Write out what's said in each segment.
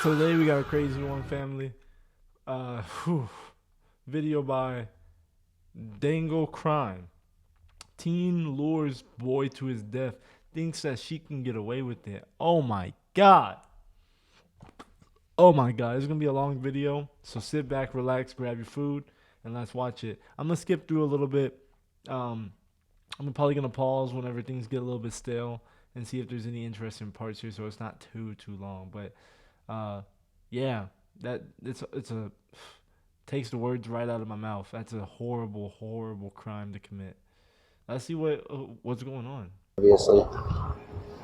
Today we got a crazy one, family. Video by Dango Crime. Teen lures boy to his death. Thinks that she can get away with it. Oh my god. Oh my god. It's going to be a long video. So sit back, relax, grab your food, and let's watch it. I'm going to skip through a little bit. I'm probably going to pause whenever things get a little bit stale and see if there's any interesting parts here so it's not too long. But yeah, that it's a takes the words right out of my mouth. That's a horrible crime to commit. Let's see what's going on. Obviously.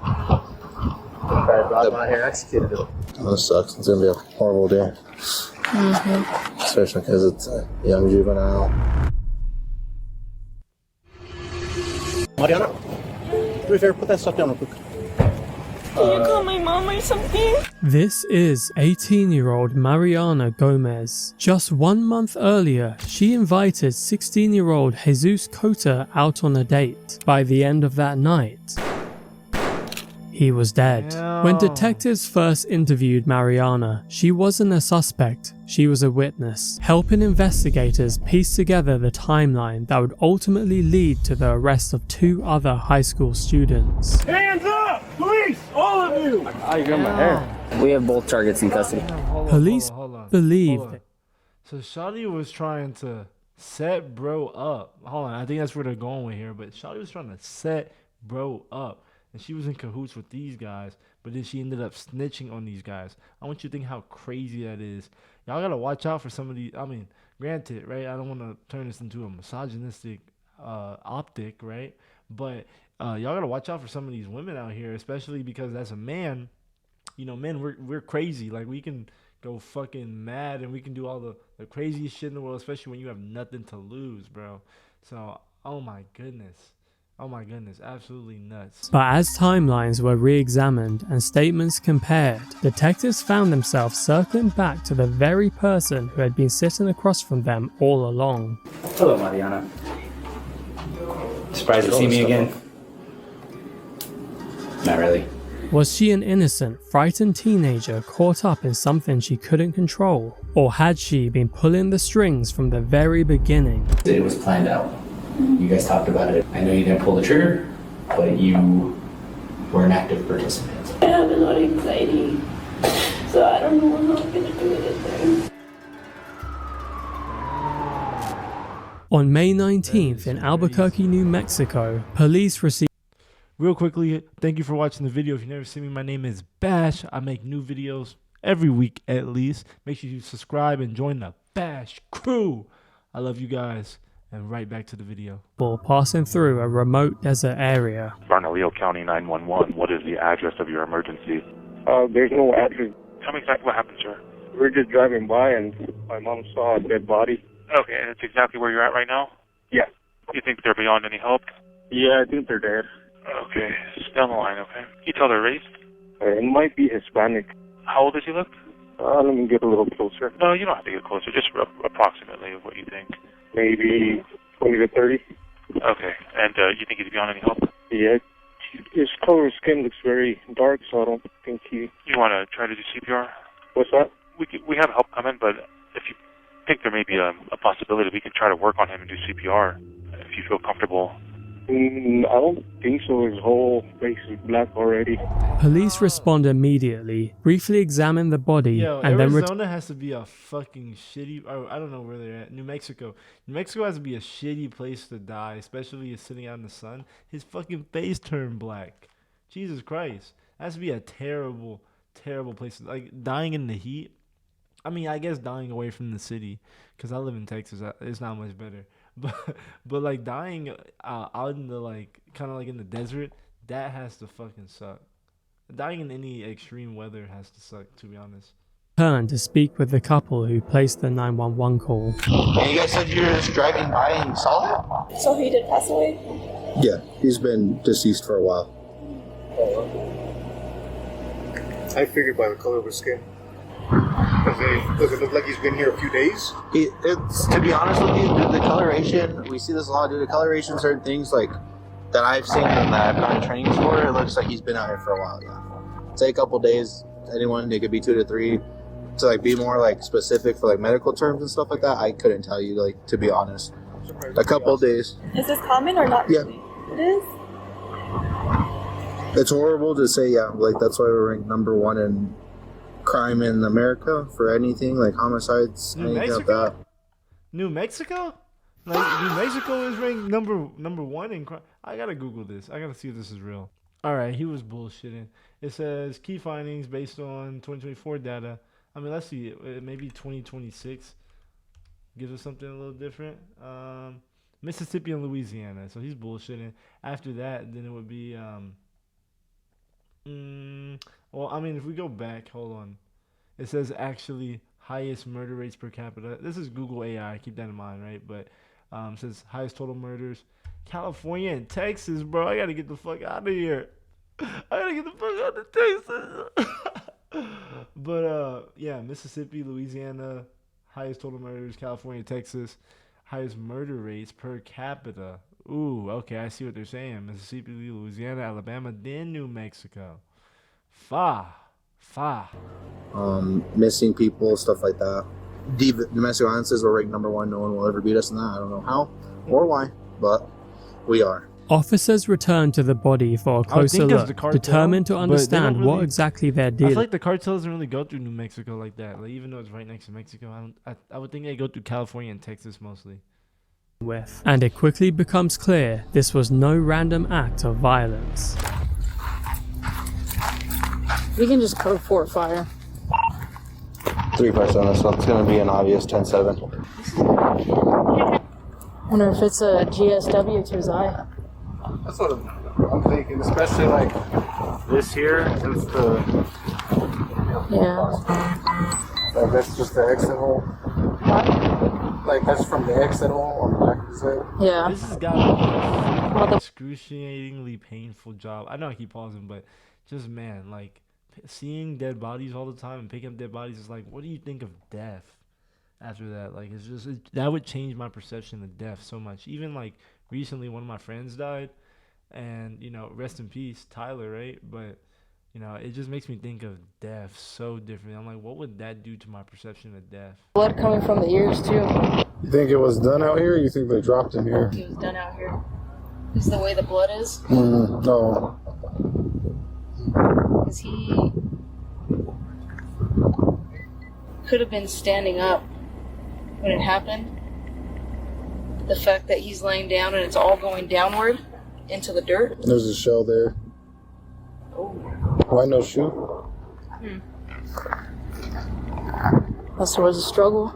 I'm out here executed it. That sucks. It's gonna be a horrible day. Especially because it's a young juvenile. Mariana, do me a favor, put that stuff down real quick. Can you call my mom or something? This is 18-year-old Mariana Gomez. Just 1 month earlier, she invited 16-year-old Jesus Cota out on a date. By the end of that night, he was dead. When detectives first interviewed Mariana, she wasn't a suspect, she was a witness, helping investigators piece together the timeline that would ultimately lead to the arrest of 2 other high school students. Hands up! Police! All of you! I got my hair. We have both targets in custody. Police believe that. So Shawty was trying to set bro up. Hold on, I think that's where they're going with here. But Shawty was trying to set bro up. And she was in cahoots with these guys. But then she ended up snitching on these guys. I want you to think how crazy that is. Y'all got to watch out for some of these. I mean, granted, right? I don't want to turn this into a misogynistic optic, right? But y'all got to watch out for some of these women out here. Especially because as a man, you know, men, we're crazy. Like, we can go fucking mad and we can do all the craziest shit in the world, especially when you have nothing to lose, bro. So, oh my goodness, absolutely nuts. But as timelines were re-examined and statements compared, detectives found themselves circling back to the very person who had been sitting across from them all along. Hello, Mariana. Surprised to see me again? Not really. Was she an innocent, frightened teenager caught up in something she couldn't control? Or had she been pulling the strings from the very beginning? It was planned out. You guys talked about it. I know you didn't pull the trigger, but you were an active participant. I have a lot of anxiety, so I don't know how I'm gonna do it in there. On May 19th in Albuquerque, New Mexico, police received. Real quickly, thank you for watching the video. If you've never seen me, my name is Bash. I make new videos every week at least. Make sure you subscribe and join the Bash crew. I love you guys. And right back to the video. Passing through a remote desert area. Bernalillo County 911. What is the address of your emergency? There's no address. Tell me exactly what happened, sir. We're just driving by and my mom saw a dead body. Okay, and that's exactly where you're at right now? Yeah. You think they're beyond any help? Yeah, I think they're dead. Okay, stay on the line, okay? Can you tell their race? It might be Hispanic. How old does he look? Let me get a little closer. No, you don't have to get closer. Just approximately what you think. Maybe 20 to 30. Okay, and you think he's beyond any help? Yeah, his color of skin looks very dark, so I don't think he... You want to try to do CPR? What's that? We have help coming, but if you think there may be a possibility, we can try to work on him and do CPR if you feel comfortable. I don't think so. His whole face is black already. Police respond immediately, briefly examine the body, and Arizona has to be a fucking shitty. I don't know where they're at. New Mexico has to be a shitty place to die, especially sitting out in the sun. His fucking face turned black. Jesus Christ, that has to be a terrible place. Like dying in the heat. I mean, I guess dying away from the city, because I live in Texas. It's not much better. But like dying out in the kind of like in the desert, that has to fucking suck. Dying in any extreme weather has to suck, to be honest. Turned to speak with the couple who placed the 911 call. And you guys said you were just driving by and saw him? So he did pass away? Yeah, he's been deceased for a while. I figured by the color of his skin. Does it look like he's been here a few days? It's, to be honest with you, the coloration, we see this a lot, dude. The coloration, certain things like that I've seen and that I've gone to trainings for, it looks like he's been out here for a while, yeah. Say a couple days, anyone. It could be 2 to 3. To like be more like specific for like medical terms and stuff like that, I couldn't tell you, like, to be honest. A couple days. Is this common or not? Yeah. Really? It is? It's horrible to say, yeah. Like, that's why we're ranked number 1 in crime in America for anything, like homicides, New anything like Mexico? that. New Mexico? Like, New Mexico is ranked number 1 in crime. I gotta Google this. I gotta see if this is real. All right, he was bullshitting. It says key findings based on 2024 data. I mean, let's see. Maybe 2026 gives us something a little different. Mississippi and Louisiana. So he's bullshitting. After that, then it would be. Well, I mean, if we go back, hold on. It says actually highest murder rates per capita. This is Google AI. Keep that in mind, right? But it says highest total murders. California and Texas, bro. I gotta get the fuck out of here. I gotta get the fuck out of Texas. But yeah, Mississippi, Louisiana, highest total murders. California, Texas, highest murder rates per capita. Ooh, okay, I see what they're saying. Mississippi, Louisiana, Alabama, then New Mexico. Missing people, stuff like that. Domestic violences were ranked number 1. No one will ever beat us in that. I don't know how or why, but we are. Officers returned to the body for a closer look, determined to understand what exactly they're I dealing feel like the cartel doesn't really go through New Mexico like that. Like, even though it's right next to Mexico, I would think they go through California and Texas mostly. with. And it quickly becomes clear this was no random act of violence. We can just code 4 fire. 3% on this one. It's going to be an obvious 10-7. Wonder if it's a GSW to his eye. That's what I'm thinking, especially like this here. It's the like that's just the exit hole. Like that's from the exit hole on the back of his head. Yeah. This has got to be an excruciatingly painful job. I know I keep pausing, but just, man, like, seeing dead bodies all the time and picking up dead bodies is like, what do you think of death after that? Like, it's just, that would change my perception of death so much. Even, like, recently one of my friends died, and, you know, rest in peace, Tyler, right? But, you know, it just makes me think of death so differently. I'm like, what would that do to my perception of death? Blood coming from the ears, too. You think it was done out here, or you think they dropped him here? It was done out here. This is the way the blood is. No. Because he could have been standing up when it happened. The fact that he's laying down and it's all going downward into the dirt. There's a shell there. Oh. Why no shoe? Unless there was a struggle.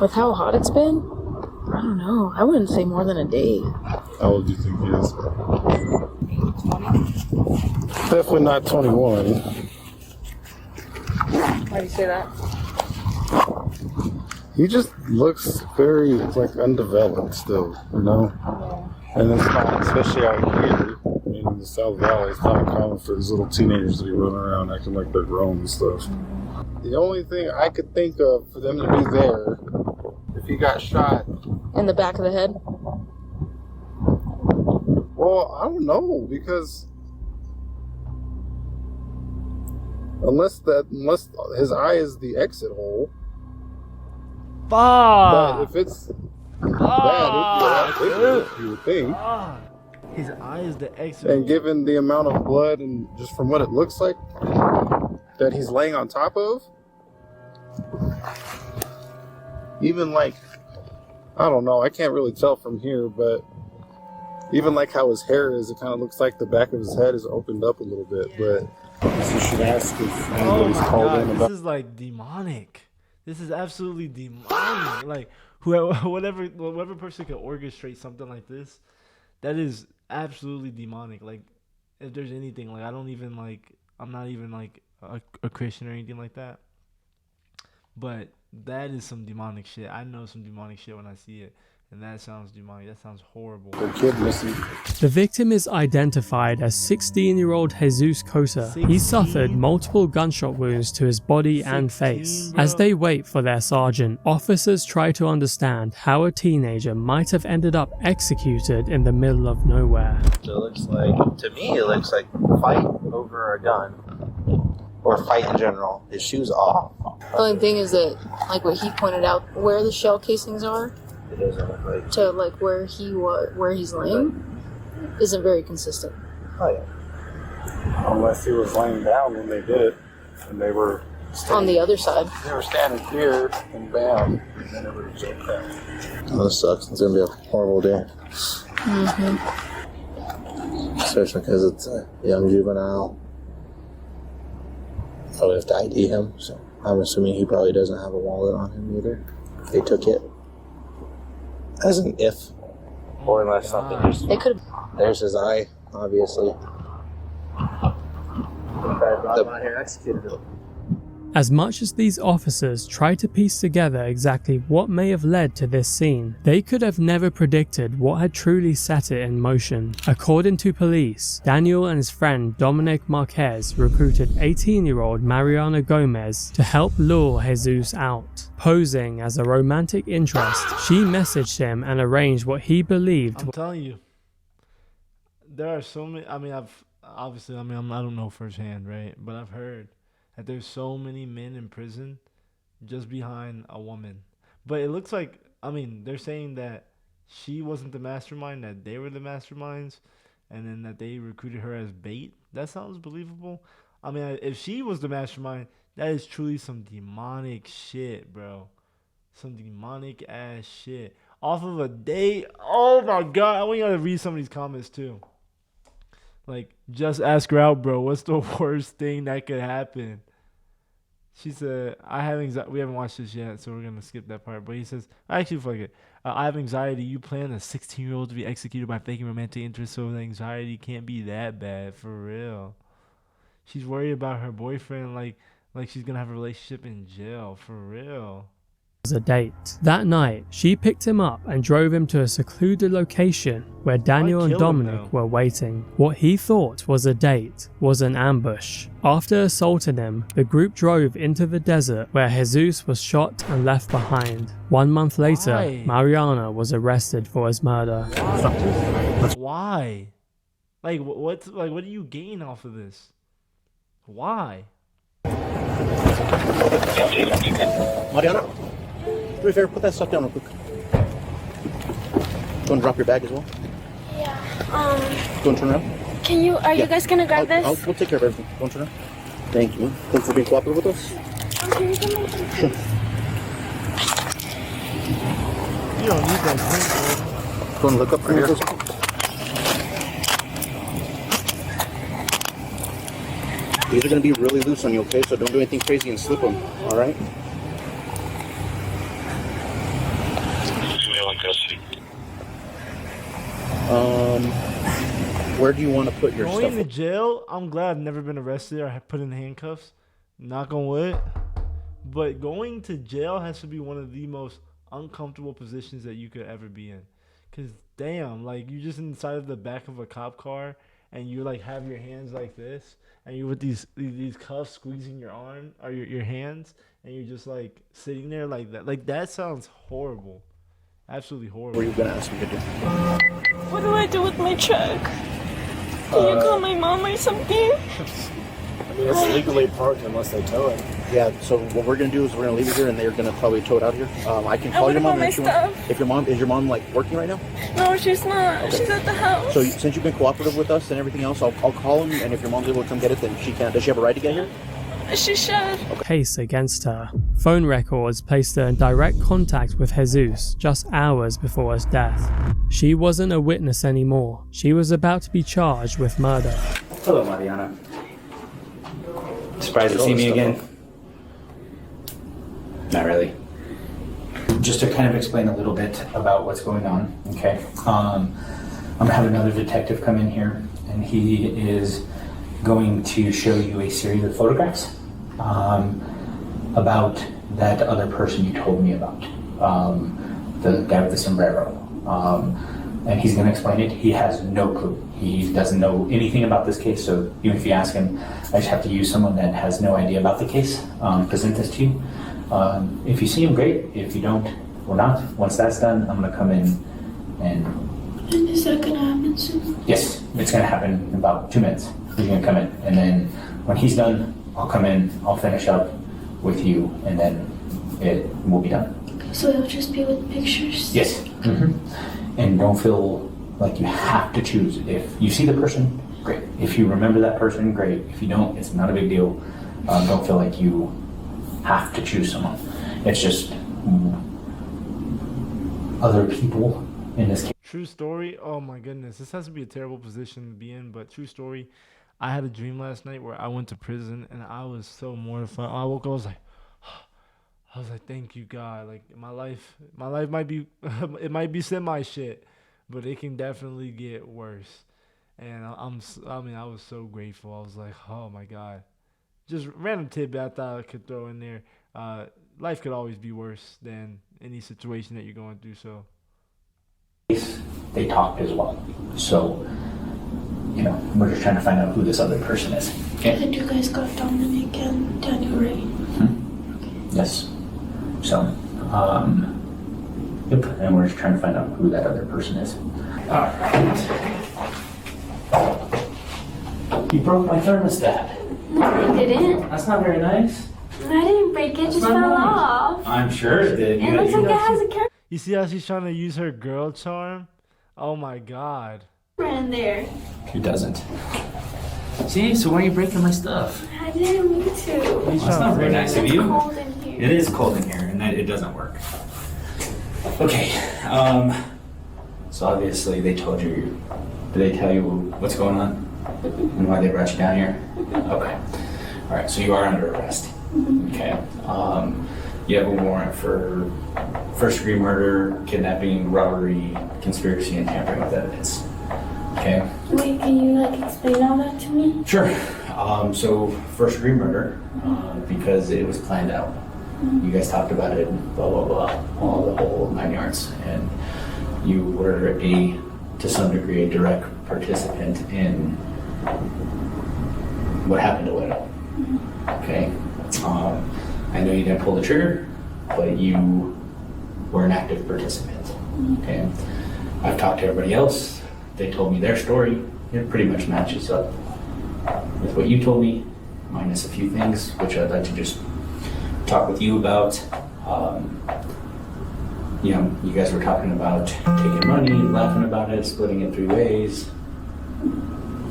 With how hot it's been? I don't know. I wouldn't say more than a day. How old do you think he is? 20. Definitely not 21. Why do you say that? He just looks very, like, undeveloped still, you know? Yeah. And it's not, especially out here, in the South Valley, it's not common for these little teenagers to be running around acting like they're grown and stuff. The only thing I could think of for them to be there, if he got shot... In the back of the head? Well, I don't know, because... Unless his eye is the exit hole... But if it's bad, you would think. His eye is the exit. And given the amount of blood and just from what it looks like that he's laying on top of, even like, I don't know, I can't really tell from here, but even like how his hair is, it kind of looks like the back of his head is opened up a little bit. But you should ask if anybody's called in about. This is like demonic. This is absolutely demonic. Like, whatever person can orchestrate something like this, that is absolutely demonic. Like, if there's anything, like, I'm not even like a Christian or anything like that. But that is some demonic shit. I know some demonic shit when I see it. And that sounds demonic. That sounds horrible. The victim is identified as 16-year-old Jesus Cota. He suffered multiple gunshot wounds to his body and face. Bro. As they wait for their sergeant, officers try to understand how a teenager might have ended up executed in the middle of nowhere. So it looks like, to me, it looks like fight over a gun or fight in general, his shoes off. The only thing is that, like what he pointed out, where the shell casings are It doesn't look like. to like where he's laying isn't very consistent. Oh yeah. Unless he was laying down when they did it, and they were On the other side. They were standing here and bam, and then it would have jumped down. Oh, this sucks. It's gonna be a horrible day. Mm-hmm. Especially because it's a young juvenile. Probably have to ID him, so I'm assuming he probably doesn't have a wallet on him either. They took it as an if. Or unless something just. They could. There's his eye, obviously. As much as these officers tried to piece together exactly what may have led to this scene, they could have never predicted what had truly set it in motion. According to police, Daniel and his friend Dominic Marquez recruited 18-year-old Mariana Gomez to help lure Jesus out. Posing as a romantic interest, she messaged him and arranged what he believed. I'm telling you, there are so many. I don't know firsthand, right? But I've heard that there's so many men in prison just behind a woman. But it looks like, they're saying that she wasn't the mastermind, that they were the masterminds, and then that they recruited her as bait. That sounds believable. If she was the mastermind, that is truly some demonic shit, bro. Some demonic ass shit. Off of a date. Oh my God. I want you to read some of these comments too. Like, just ask her out, bro. What's the worst thing that could happen? She said, I have anxiety. We haven't watched this yet, so we're going to skip that part. But he says, actually, fuck it. I have anxiety. You plan a 16-year-old to be executed by faking romantic interest, so the anxiety can't be that bad, for real. She's worried about her boyfriend, like she's going to have a relationship in jail, for real. A date. That night, she picked him up and drove him to a secluded location where Daniel and Dominic were waiting. What he thought was a date was an ambush. After assaulting him, the group drove into the desert where Jesus was shot and left behind. 1 month later, Why? Mariana was arrested for his murder. Why? What do you gain off of this? Why? Mariana, do me a favor, put that stuff down real quick. You want to drop your bag as well? Yeah. You want to turn around? Are you guys gonna grab this? We'll take care of everything. Don't turn around. Thank you. Thanks for being cooperative with us. Okay, Sure. You don't need that drink, bro. You want to look up for here? These are going to be really loose on you, okay? So don't do anything crazy and slip them, all right? Where do you want to put your Going stuff? to jail, I'm glad I've never been arrested or put in handcuffs. Knock on wood. But going to jail has to be one of the most uncomfortable positions that you could ever be in. Because, damn, you're just inside of the back of a cop car and you, have your hands like this and you're with these cuffs squeezing your arm or your hands and you're just, sitting there like that. That sounds horrible. Absolutely horrible. What are you going to ask me to do? What do I do with my truck? Can you call my mom or something? It's legally parked unless they tow it. Yeah, so what we're going to do is we're going to leave it here and they're going to probably tow it out here. I can call what your mom about if you my want. If your mom, is your mom working right now? No, she's not. Okay. She's at the house. So since you've been cooperative with us and everything else, I'll call them, and if your mom's able to come get it, then she can. Does she have a right to get here? She should. Case against her. Phone records placed her in direct contact with Jesus just hours before his death. She wasn't a witness anymore. She was about to be charged with murder. Hello, Mariana. Surprised to see me again? Not really. Just to kind of explain a little bit about what's going on, okay? I'm gonna have another detective come in here, and he is going to show you a series of photographs about that other person you told me about, the guy with the sombrero. And he's going to explain it. He has no clue. He doesn't know anything about this case, so even if you ask him, I just have to use someone that has no idea about the case, present this to you. If you see him, great. If you don't, or not, once that's done, I'm going to come in and... And is that gonna happen soon? Yes, it's going to happen in about 2 minutes. He's gonna come in, and then when he's done, I'll come in, I'll finish up with you, and then it will be done. So it'll just be with pictures? Yes. And don't feel like you have to choose. If you see the person, great. If you remember that person, great. If you don't, it's not a big deal. Don't feel like you have to choose someone. It's just other people in this case. True story. Oh my goodness, this has to be a terrible position to be in, but true story. I had a dream last night where I went to prison and I was so mortified. I woke up, I was like, thank you, God. Like my life might be, it might be semi shit, but it can definitely get worse. And I was so grateful. I was like, oh my God. Just random tidbit I thought I could throw in there. Life could always be worse than any situation that you're going through. So They talked as well. So, you know, we're just trying to find out who this other person is. Okay? And you guys got Dominic and Daniel, right? Yes. So, yep. And we're just trying to find out who that other person is. Alright. You broke my thermostat. No, I didn't. That's not very nice. I didn't break it, just fell off. I'm sure it did. It looks like it has a camera you see how she's trying to use her girl charm? Oh my God. in there. Who doesn't? See, so why are you breaking my stuff? I didn't mean to. Well, that's not very nice of you. It's cold in here. It is cold in here, and it doesn't work. Okay, so obviously they told you, did they tell you what's going on? And why they brought you down here? Okay. All right, so you are under arrest. Okay. You have a warrant for first-degree murder, kidnapping, robbery, conspiracy, and tampering with evidence. Okay? Wait, can you explain all that to me? Sure. So first-degree murder, because it was planned out. You guys talked about it, blah, blah, blah, all the whole 9 yards. And you were to some degree, a direct participant in what happened to Widow. Okay? I know you didn't pull the trigger, but you were an active participant. Okay? I've talked to everybody else. They told me their story. It pretty much matches up with what you told me, minus a few things, which I'd like to just talk with you about. You know, you guys were talking about taking money, laughing about it, splitting it 3 ways.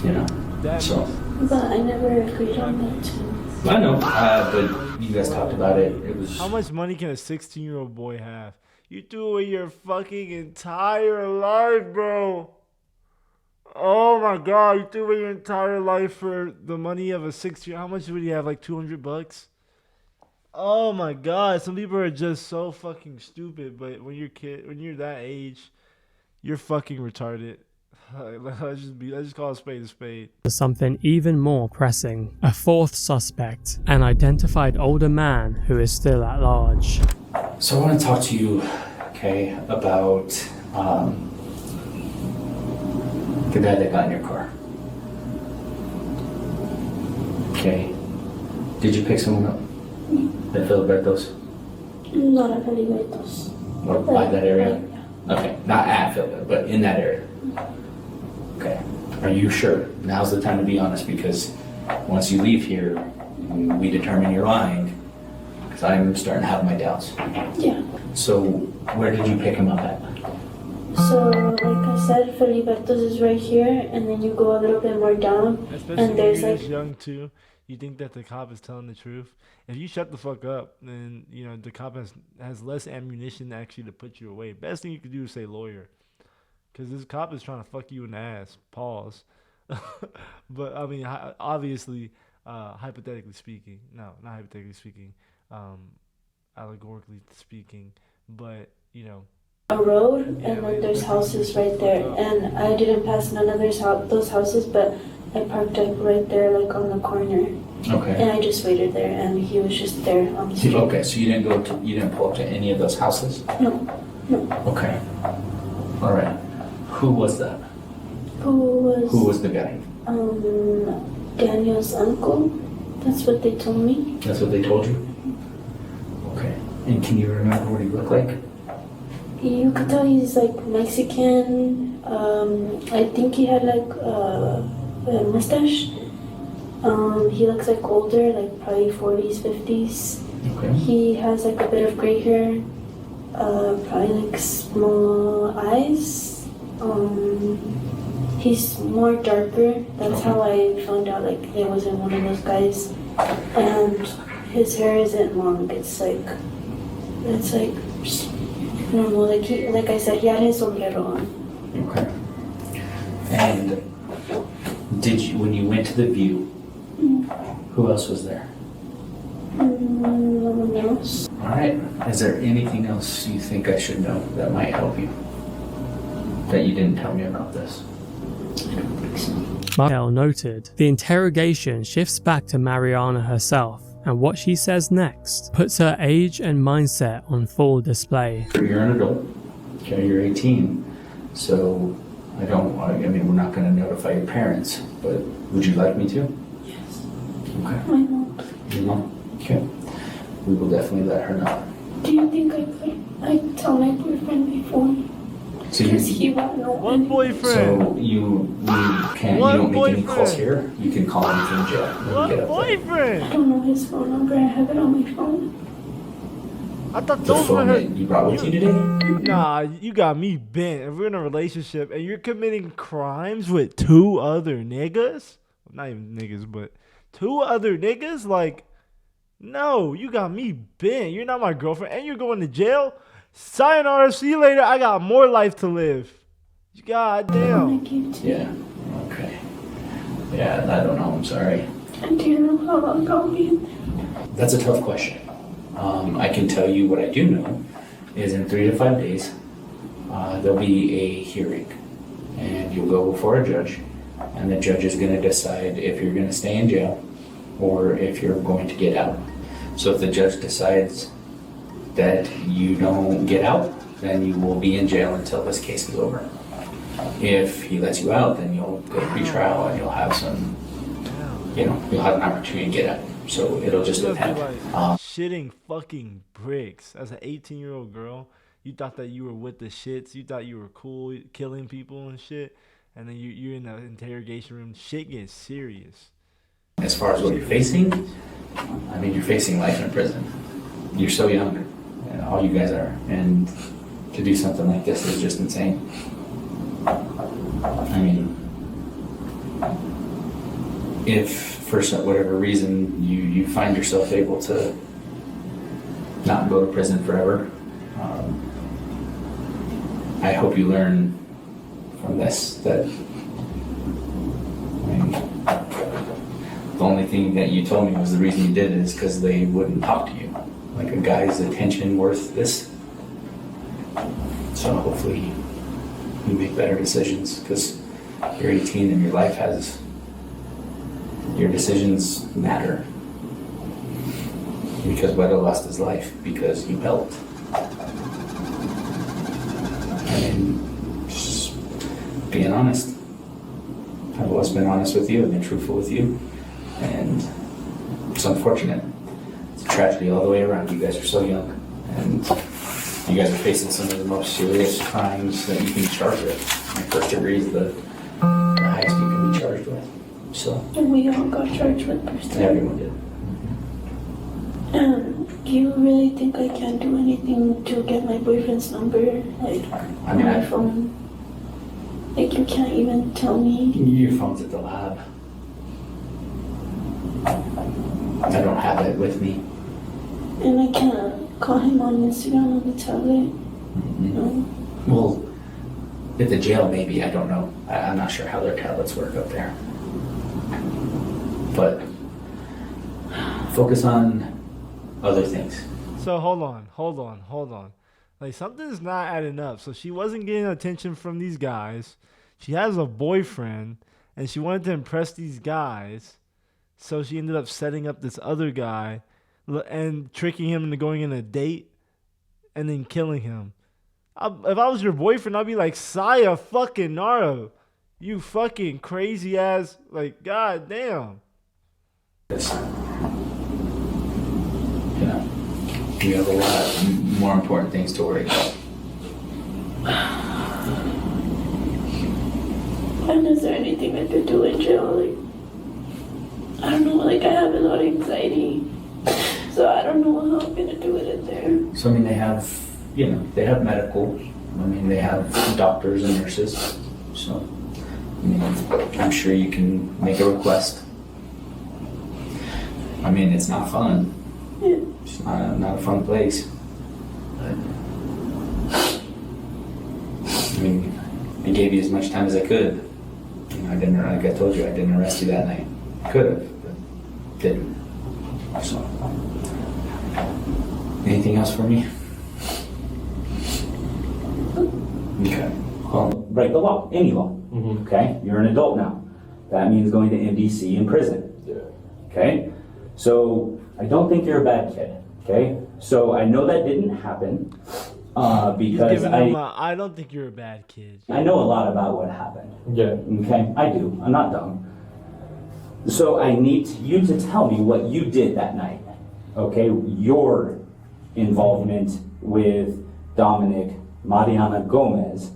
You know, so. But I never agreed on that. I know, but you guys talked about it. It was. How much money can a 16-year-old boy have? You threw away your fucking entire life, bro. Oh my God, you threw away your entire life for the money of a 6-year. How much would he have? Like $200? Oh my God, some people are just so fucking stupid. But when you're that age, you're fucking retarded. Let's just call a spade a spade. Something even more pressing. A fourth suspect, an identified older man who is still at large. So I want to talk to you, okay, about the guy that got in your car. Okay. Did you pick someone up? At Filiberto's? Not at Filiberto's. Or by that area? Okay, not at Filiberto, but in that area. Okay. Are you sure? Now's the time to be honest, because once you leave here, we determine you're lying. Because I'm starting to have my doubts. Yeah. So, where did you pick him up at? So, like I said, Filiberto's is right here, and then you go a little bit more down, Especially and there's when you're like. this young too. You think that the cop is telling the truth. If you shut the fuck up, then you know the cop has less ammunition actually to put you away. Best thing you could do is say lawyer. Because this cop is trying to fuck you in the ass. Pause. But, I mean, obviously, hypothetically speaking. No, not hypothetically speaking. Allegorically speaking. But, you know. A road, and then there's houses right there. And I didn't pass none of those houses, but I parked like right there, like on the corner. Okay. And I just waited there, and he was just there on the street. Okay, so you didn't pull up to any of those houses? No. Okay. All right. Who was that? Who was the guy? Daniel's uncle. That's what they told me. That's what they told you? Okay. And can you remember what he looked like? You could tell he's like Mexican. I think he had like a mustache. He looks like older, like probably 40s, 50s. Okay. He has like a bit of gray hair, probably like small eyes. He's more darker. That's how I found out like it wasn't one of those guys. And his hair isn't long. It's like normal. Like I said, he had his sombrero on. Okay. And did you, when you went to the view, who else was there? No one else. All right. Is there anything else you think I should know that might help you? That you didn't tell me about this? Michael noted, the interrogation shifts back to Mariana herself, and what she says next puts her age and mindset on full display. You're an adult. Okay, you're 18. So I mean, we're not going to notify your parents, but would you like me to? Yes. Okay. My mom. Your mom? Okay. We will definitely let her know. Do you think I tell my boyfriend before? So Because he won't know. One boyfriend. So you can't. One you don't make any boyfriend. calls here. You can call him from jail. when you What get up there. I boyfriend? don't know his phone number. I have it on my phone. I thought The those were phone her. that you brought with you today. Nah, you got me bent. If we're in a relationship and you're committing crimes with two other niggas, not even niggas, but two other niggas, like, no, you got me bent. You're not my girlfriend, and you're going to jail. Sayonara, see you later. I got more life to live. God damn. Yeah. Okay. Yeah, I don't know. I'm sorry. And do you know how long I'll be in there? That's a tough question. I can tell you what I do know is in 3 to 5 days, there'll be a hearing, and you'll go before a judge, and the judge is going to decide if you're going to stay in jail or if you're going to get out. So if the judge decides that you don't get out, then you will be in jail until this case is over. If he lets you out, then you'll go to pretrial and you'll have some, you'll have an opportunity to get out. So it'll just You have depend. to, like, shitting fucking bricks. As an 18-year-old girl, you thought that you were with the shits. You thought you were cool, killing people and shit. And then you're in the interrogation room. Shit gets serious. As far as what you're facing, I mean, you're facing life in prison. You're so young, and all you guys are, and to do something like this is just insane. I mean, if for whatever reason you find yourself able to not go to prison forever, I hope you learn from this that, I mean, the only thing that you told me was the reason you did it is because they wouldn't talk to you. Like, a guy's attention worth this? So hopefully you make better decisions, because you're 18 and your life has, your decisions matter. Because Wedo lost his life because you helped. And just being honest. I've always been honest with you, I've been truthful with you. And it's unfortunate. It's a tragedy all the way around. You guys are so young, and you guys are facing some of the most serious crimes that you can be charged with. My first degree is the highest you can be charged with. So And we all got charged with first degree. everyone did. Do you really think I can't do anything to get my boyfriend's number? Like, I mean, on my phone? Like, you can't even tell me? Your phone's at the lab. I don't have it with me. And I can't call him on Instagram on the tablet? No? Well, at the jail, maybe. I don't know. I'm not sure how their tablets work up there. But focus on other things. So hold on. Like, something's not adding up. So she wasn't getting attention from these guys. She has a boyfriend, and she wanted to impress these guys. So she ended up setting up this other guy and tricking him into going on a date and then killing him. If I was your boyfriend, I'd be like, Saya fucking Naro. You fucking crazy ass. Like, god damn. You have a lot more important things to worry about. And is there anything I could do in jail? Like, I don't know, like I have a lot of anxiety. So I don't know how I'm gonna do it in there. So I mean, they have, they have medical. I mean, they have doctors and nurses. So, I mean, I'm sure you can make a request. I mean, it's not fun. Yeah. It's not a fun place. But, I mean, I gave you as much time as I could. I didn't, like I told you, I didn't arrest you that night. Could have, but didn't. So, anything else for me? Okay. Well, break the law, any law. Okay? You're an adult now. That means going to MDC in prison. Yeah. Okay? So, I don't think you're a bad kid. Okay? So, I know that didn't happen because I don't think you're a bad kid. I know a lot about what happened. Yeah. Okay? I do. I'm not dumb. So, I need you to tell me what you did that night. Okay? Your involvement with Dominic, Mariana Gomez,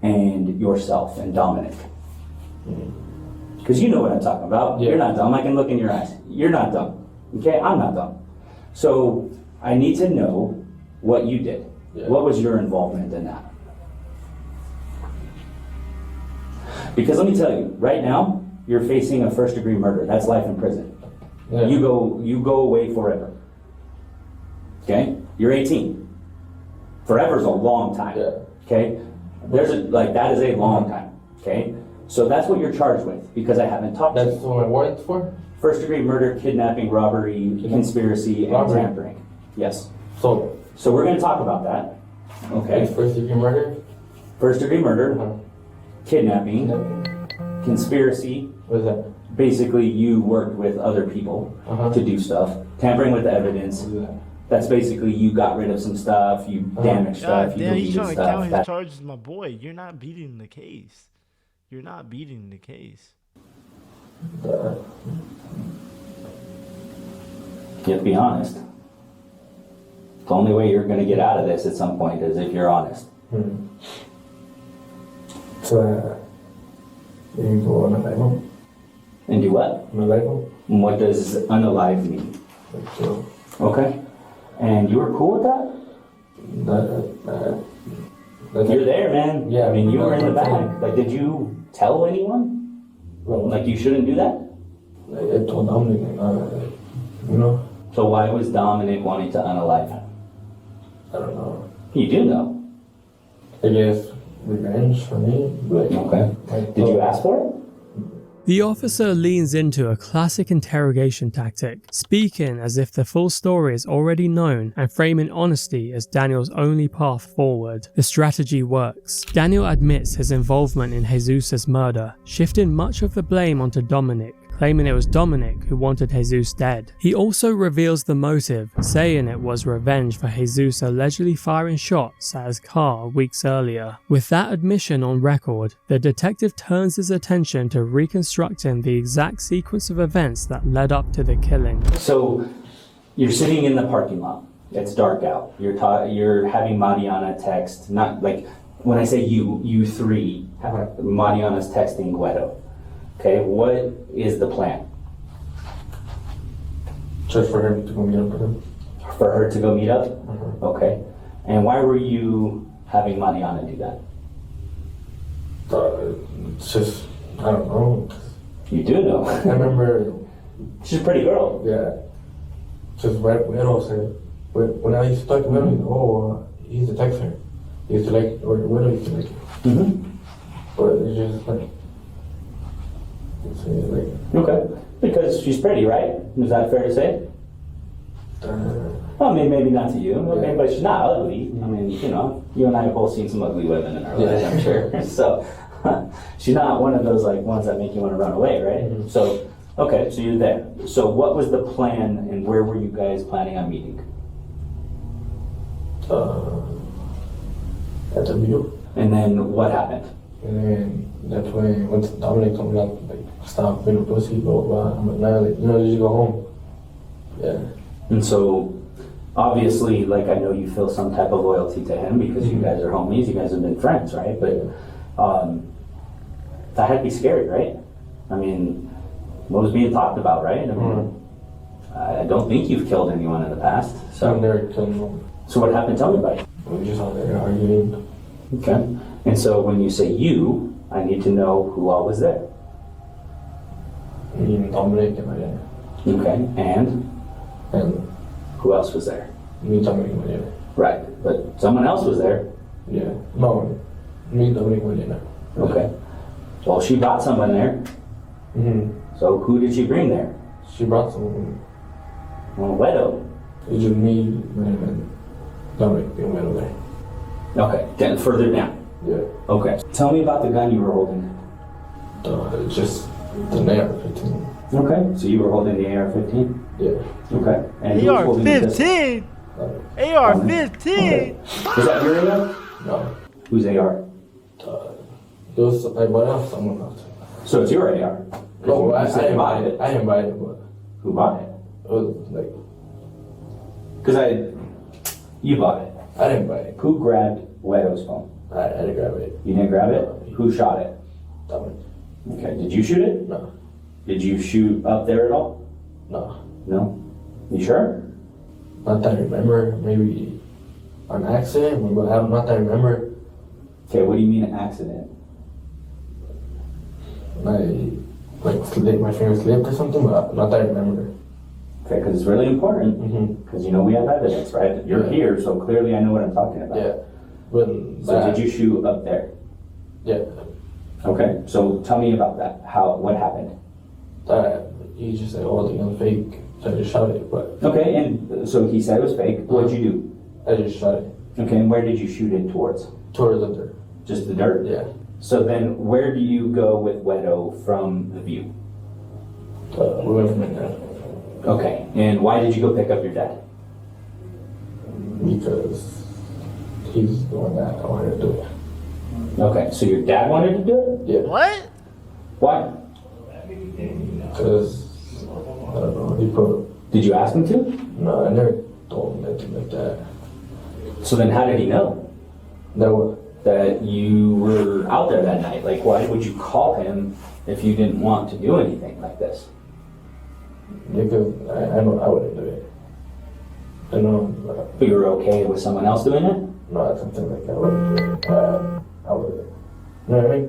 and yourself and Dominic. Because you know what I'm talking about. Yeah. You're not dumb. I can look in your eyes. You're not dumb. Okay? I'm not dumb. So I need to know what you did. Yeah. What was your involvement in that? Because let me tell you, right now, you're facing a first-degree murder. That's life in prison. Yeah. You go away forever. Okay? You're 18. Forever's a long time. Yeah. Okay? That is a long time. Okay? So that's what you're charged with, because I haven't talked to you. That's what my warrant's for? First degree murder, kidnapping, robbery, conspiracy, and Robbery. tampering. Yes. So So we're gonna talk about that. Okay? it's first degree murder? First degree murder, Uh-huh. kidnapping, conspiracy. What is that? Basically, you worked with other people Uh-huh. to do stuff. Tampering with evidence. What is that? That's basically you got rid of some stuff, you damaged stuff, you Damn, he's deleted trying to count stuff. his That- charges, my boy. You're not beating the case. You're not beating the case. You have to be honest. The only way you're gonna get out of this at some point is if you're honest. So, you go on a label? And do what? On a label? And what does unalive mean? Like, so, Okay. And you were cool with that? You're there, man. Yeah, I mean, you were in the that's what I'm back. Like, did you tell anyone? Well, Like, you shouldn't do that? I told Dominic, you know, So why was Dominic wanting to unalive him? I don't know. You do know. I guess revenge for me, but Okay. Did you ask for it? The officer leans into a classic interrogation tactic, speaking as if the full story is already known and framing honesty as Daniel's only path forward. The strategy works. Daniel admits his involvement in Jesus' murder, shifting much of the blame onto Dominic, claiming it was Dominic who wanted Jesus dead. He also reveals the motive, saying it was revenge for Jesus allegedly firing shots at his car weeks earlier. With that admission on record, the detective turns his attention to reconstructing the exact sequence of events that led up to the killing. So you're sitting in the parking lot. It's dark out. You're having Mariana text, not like, when I say you three, Mariana's texting Guido. Okay, what is the plan? just for him to go meet up with him. For her to go meet up? Uh-huh. Okay. And why were you having Mariana do that? It's just, I don't know. You do know. I remember, She's a pretty girl. yeah, just Widow said, when I used to talk to Widow, he's a texter. He used to like, or Widow used to like it. Mm-hmm. But it's just like, Okay. Because she's pretty, right? Is that fair to say? Well, I mean, maybe not to you, okay, but she's not ugly. I mean, you know, you and I have both seen some ugly women in our lives, I'm sure. So, she's not one of those like ones that make you want to run away, right? So, okay, so you're there. So, what was the plan, and where were you guys planning on meeting? At the view. And then what happened? And then that's when once Dominic told me like stop being a pussy, blah blah. I'm like, nah, like, you know, just go home. Yeah. And so, obviously, like, I know you feel some type of loyalty to him because you guys are homies, you guys have been friends, right? But That had to be scary, right? I mean, what was being talked about, right? I mean, I don't think you've killed anyone in the past. So I've never killed anyone. So what happened? Tell me about it. We were just out there arguing. Okay. And so when you say you, I need to know who all was there. Me and Dominic and my dad. Okay. And who else was there? Me, Dominic, and my dad. Right. But someone else was there. Yeah. No, me, Dominic, and my dad. Okay. Well, she brought someone there. So who did she bring there? She brought someone. Well, Wedo. It's just me, and Dominic, being Wedo there. Okay. Then further down. Yeah. Okay. Tell me about the gun you were holding. Just the AR-15. Okay. So you were holding the AR-15? Yeah. Okay. And who was holding the pistol? AR-15. AR-15. Was that your AR? No. Whose AR? It was like what else? Someone else. So it's your AR? No, I You said didn't buy buy it. I didn't buy it, but Who bought it? it was like You bought it. I didn't buy it. Who grabbed Wedo's phone? I didn't grab it. You didn't grab it? Who shot it? Dominic. Okay. Did you shoot it? No. Did you shoot up there at all? No. No? You sure? Not that I remember. Maybe an accident, but not that I remember. Okay, what do you mean an accident? My finger slipped or something, but not that I remember. Okay, because it's really important. Because you know we have evidence, right? You're here, so clearly I know what I'm talking about. Yeah. But So did you shoot up there? Yeah. Okay, so tell me about that. What happened? He just said, "Oh, the gun's fake," so I just shot it. But Okay, and so he said it was fake. What'd you do? I just shot it Okay, and where did you shoot it towards? towards the dirt. Just the dirt? Yeah. So then where do you go with Wedo from the view? We went from there Okay, and why did you go pick up your dad? because he's the one that I wanted to do it. Okay, so your dad wanted to do it? Yeah. What? Why? Because I don't know. Did you ask him to? No, I never told him anything like that. So then how did he know that you were out there that night? Like, why would you call him if you didn't want to do anything like this? Because I know I wouldn't do it. I know. But you were okay with someone else doing it? No, something like that. I wouldn't do it. I would. You know what I mean?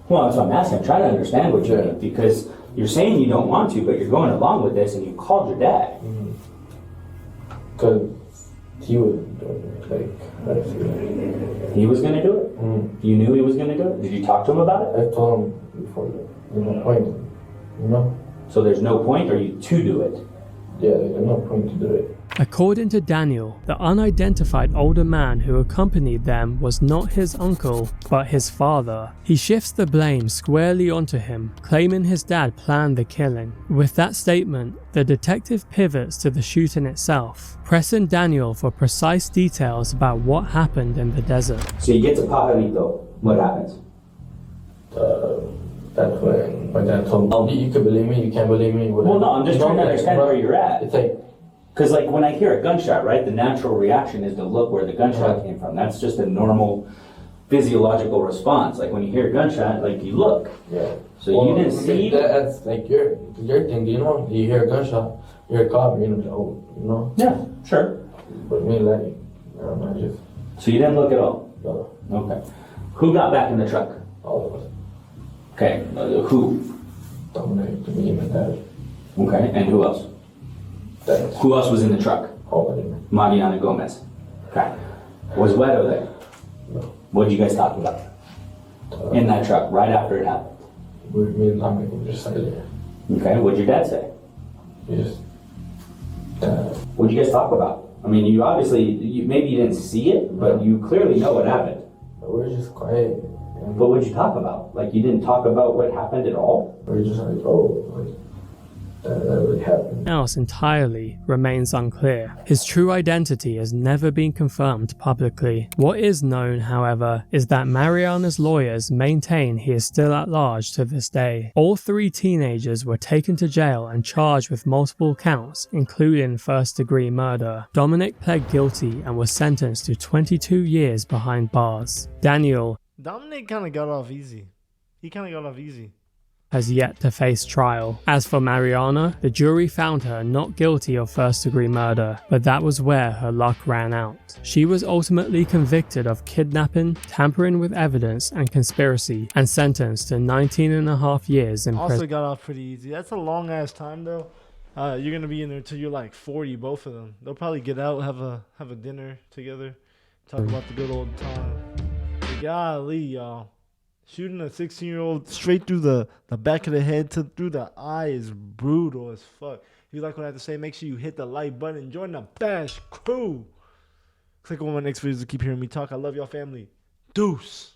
Well, that's what I'm asking. I'm trying to understand what you mean, because you're saying you don't want to, but you're going along with this, and you called your dad. Because he was doing it. He was going to do it? You knew he was going to do it? Did you talk to him about it? I told him before. There's no point. You know? So there's no point, or you to do it? Yeah, there's no point to do it. According to Daniel, the unidentified older man who accompanied them was not his uncle, but his father. He shifts the blame squarely onto him, claiming his dad planned the killing. With that statement, the detective pivots to the shooting itself, pressing Daniel for precise details about what happened in the desert. So you get to Pajarito. What happens? That's when my dad told me, you can believe me, you can't believe me. Whatever. Well, no, I'm just trying to understand where you're at. It's like, because like when I hear a gunshot, right, the natural reaction is to look where the gunshot came from. That's just a normal physiological response. Like when you hear a gunshot, like you look. Yeah. So you didn't see? That's like your thing, you know? You hear a gunshot, you're a cop, you know? Yeah, sure. But me, like, I don't know, just... So you didn't look at all? No. Okay. Who got back in the truck? All of us. Okay, who? Dominic, me, and my dad. Okay, and who else? Thanks. Who else was in the truck? All of them. Mariana Gomez. Okay. Was Wedo there? No. What did you guys talk about? In that truck, right after it happened? Me and Dominic were just sitting there. Okay, what'd your dad say? Just... What'd you guys talk about? I mean, you obviously, maybe you didn't see it, but you clearly know what happened. We were just quiet. But what'd you talk about? Like, you didn't talk about what happened at all? We were just like, oh, like, that really happened. Else entirely remains unclear. His true identity has never been confirmed publicly. What is known, however, is that Mariana's lawyers maintain he is still at large to this day. All three teenagers were taken to jail and charged with multiple counts, including first-degree murder. Dominic pled guilty and was sentenced to 22 years behind bars. Daniel Dominic kind of got off easy. He kind of got off easy. Has yet to face trial. As for Mariana, the jury found her not guilty of first-degree murder, but that was where her luck ran out. She was ultimately convicted of kidnapping, tampering with evidence, and conspiracy, and sentenced to 19.5 years in Also prison. got off pretty easy. That's a long ass time though. You're gonna be in there till you're like 40, both of them. They'll probably get out, have a dinner together, talk about the good old time. But golly, y'all. Shooting a 16-year-old straight through the back of the head through the eye is brutal as fuck. If you like what I have to say, make sure you hit the like button and join the Bash crew. Click on my next videos to keep hearing me talk. I love y'all family. Deuce.